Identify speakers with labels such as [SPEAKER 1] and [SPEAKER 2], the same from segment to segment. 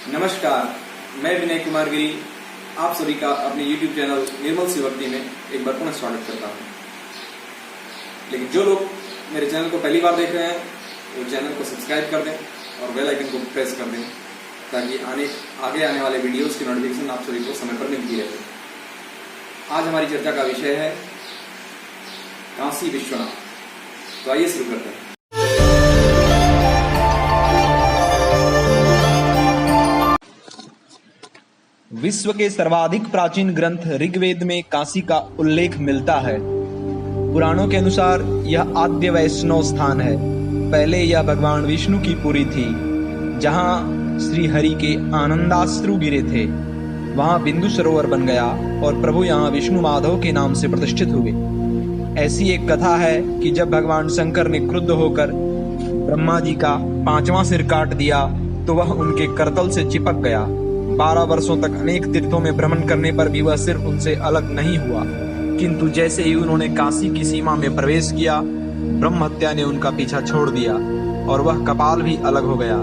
[SPEAKER 1] नमस्कार, मैं विनय कुमार गिरी आप सभी का अपने YouTube चैनल निर्मल सी भक्ति में एक बार पुनः स्वागत करता हूँ। लेकिन जो लोग मेरे चैनल को पहली बार देख रहे हैं वो चैनल को सब्सक्राइब कर दें और बेल आइकन को प्रेस कर दें ताकि आगे आने वाले वीडियोस की नोटिफिकेशन आप सभी को समय पर मिलती रहे। आज हमारी चर्चा का विषय है काशी विश्वनाथ। तो आइए शुरू करते हैं।
[SPEAKER 2] विश्व के सर्वाधिक प्राचीन ग्रंथ ऋग्वेद में काशी का उल्लेख मिलता है। पुराणों के अनुसार यह आद्य वैष्णव स्थान है। पहले यह भगवान विष्णु की पुरी थी, जहां श्री हरि के आनंदाश्रु गिरे थे। वहां बिंदु सरोवर बन गया और प्रभु यहां विष्णु माधव के नाम से प्रतिष्ठित हुए। ऐसी एक कथा है कि जब भगवान शंकर ने क्रुद्ध होकर ब्रह्मा जी का 5वां सिर काट दिया तो वह उनके करतल से चिपक गया। 12 वर्षों तक अनेक तीर्थों में भ्रमण करने पर भी वह सिर उनसे अलग नहीं हुआ, किंतु जैसे ही उन्होंने काशी की सीमा में प्रवेश किया, ब्रह्म हत्या ने उनका पीछा छोड़ दिया और वह कपाल भी अलग हो गया।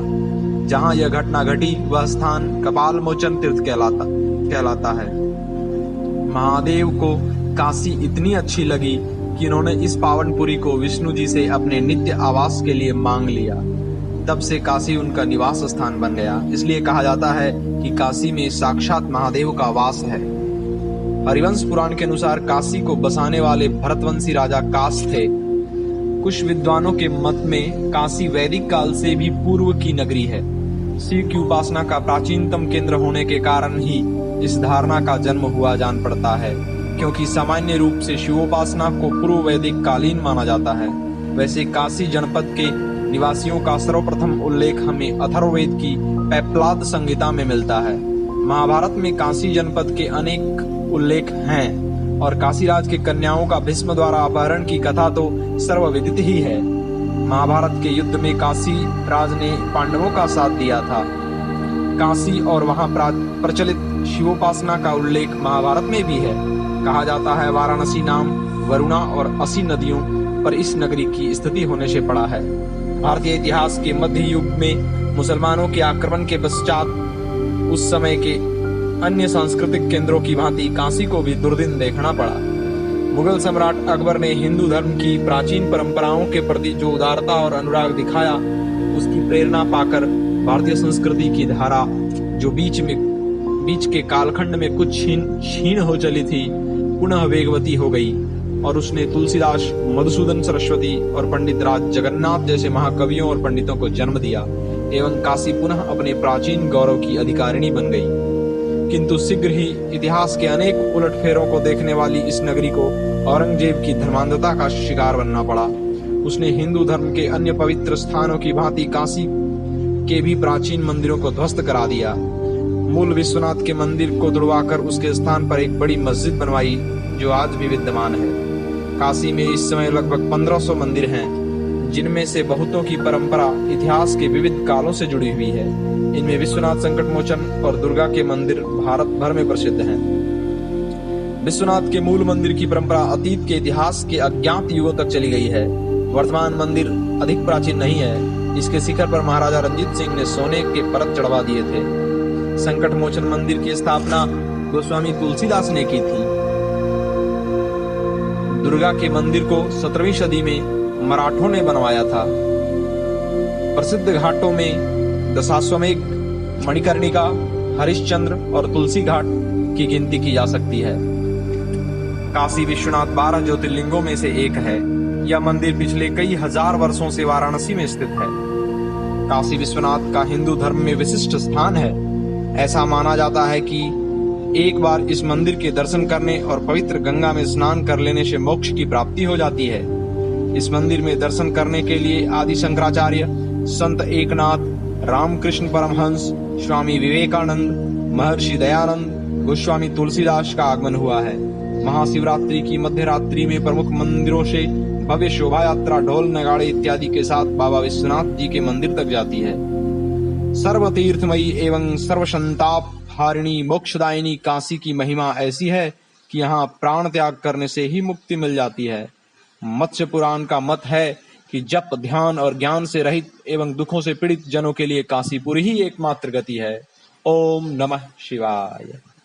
[SPEAKER 2] जहां यह घटना घटी वह स्थान कपाल मोचन तीर्थ कहलाता है। महादेव को काशी इतनी अच्छी लगी कि उन्होंने इस पावनपुरी को विष्णु जी से अपने नित्य आवास के लिए मांग लिया। तब से काशी उनका निवास स्थान बन गया। इसलिए कहा जाता है कि काशी में साक्षात महादेव का वास है। हरिवंश पुराण के अनुसार काशी को बसाने वाले भरतवंशी राजा काश थे। कुछ विद्वानों के मत में काशी वैदिक काल से भी पूर्व की नगरी है। शिव की उपासना का प्राचीनतम केंद्र होने के कारण ही इस धारणा का जन्म हुआ जान पड़ता है, क्योंकि सामान्य रूप से शिवोपासना को पूर्व वैदिक कालीन माना जाता है। वैसे काशी जनपद के निवासियों का सर्वप्रथम उल्लेख हमें अथर्ववेद की पैप्लाद संहिता में मिलता है। महाभारत में काशी जनपद के अनेक उल्लेख हैं और काशीराज के कन्याओं का भीष्म द्वारा अपहरण की कथा तो सर्वविदित ही है। महाभारत के युद्ध में काशी राज ने पांडवों का साथ दिया था। काशी और वहां प्रचलित शिवोपासना का उल्लेख महाभारत में भी है। कहा जाता है वाराणसी नाम वरुणा और 80 नदियों पर इस नगरी की स्थिति होने से पड़ा है। भारतीय इतिहास के मध्य युग में मुसलमानों के आक्रमण के पश्चात उस समय के अन्य सांस्कृतिक केंद्रों की भांति काशी को भी दुर्दिन देखना पड़ा। मुगल सम्राट अकबर ने हिंदू धर्म की प्राचीन परंपराओं के प्रति जो उदारता और अनुराग दिखाया, उसकी प्रेरणा पाकर भारतीय संस्कृति की धारा जो बीच के कालखंड में कुछ क्षीण हो चली थी, पुनः वेगवती हो गई और उसने तुलसीदास, मधुसूदन सरस्वती और पंडित राज जगन्नाथ जैसे महाकवियों और पंडितों को जन्म दिया एवं काशी पुनः अपने प्राचीन गौरव की अधिकारिणी बन गई। किंतु शीघ्र ही इतिहास के अनेक उलटफेरों को देखने वाली इस नगरी को औरंगजेब की धर्मांधता का शिकार बनना पड़ा। उसने हिंदू धर्म के अन्य पवित्र स्थानों की भांति काशी के भी प्राचीन मंदिरों को ध्वस्त करा दिया। मूल विश्वनाथ के मंदिर को तुड़वाकर उसके स्थान पर एक बड़ी मस्जिद बनवाई जो आज भी विद्यमान है। काशी में इस समय लगभग 1500 मंदिर हैं, जिनमें से बहुतों की परंपरा इतिहास के विविध कालों से जुड़ी हुई है। इनमें विश्वनाथ संकट मोचन और दुर्गा के मंदिर भारत भर में प्रसिद्ध हैं। विश्वनाथ के मूल मंदिर की परंपरा अतीत के इतिहास के अज्ञात युगों तक चली गई है। वर्तमान मंदिर अधिक प्राचीन नहीं है। इसके शिखर पर महाराजा रंजीत सिंह ने सोने के परत चढ़वा दिए थे। संकट मोचन मंदिर की स्थापना गोस्वामी तुलसीदास ने की थी। दुर्गा के मंदिर को 17वीं सदी में मराठों ने बनवाया था। प्रसिद्ध घाटों में दशाश्वमेध, मणिकर्णिका, हरिश्चंद्र और तुलसी घाट की गिनती की जा सकती है। काशी विश्वनाथ 12 ज्योतिर्लिंगों में से एक है। यह मंदिर पिछले कई हजार वर्षों से वाराणसी में स्थित है। काशी विश्वनाथ का हिंदू धर्म में विशिष्ट स्थान है। ऐसा माना जाता है कि एक बार इस मंदिर के दर्शन करने और पवित्र गंगा में स्नान कर लेने से मोक्ष की प्राप्ति हो जाती है। इस मंदिर में दर्शन करने के लिए आदि शंकराचार्य, संत एकनाथ, रामकृष्ण परमहंस, स्वामी विवेकानंद, महर्षि दयानंद, गोस्वामी तुलसीदास का आगमन हुआ है। महाशिवरात्रि की मध्यरात्रि में प्रमुख मंदिरों से भव्य शोभा यात्रा ढोल नगाड़े इत्यादि के साथ बाबा विश्वनाथ जी के मंदिर तक जाती है। सर्वतीर्थमयी एवं सर्वसंताप हारिणी मोक्षदायिनी काशी की महिमा ऐसी है कि यहाँ प्राण त्याग करने से ही मुक्ति मिल जाती है। मत्स्य पुराण का मत है कि जप, ध्यान और ज्ञान से रहित एवं दुखों से पीड़ित जनों के लिए काशीपुर ही एकमात्र गति है। ओम नमः शिवाय।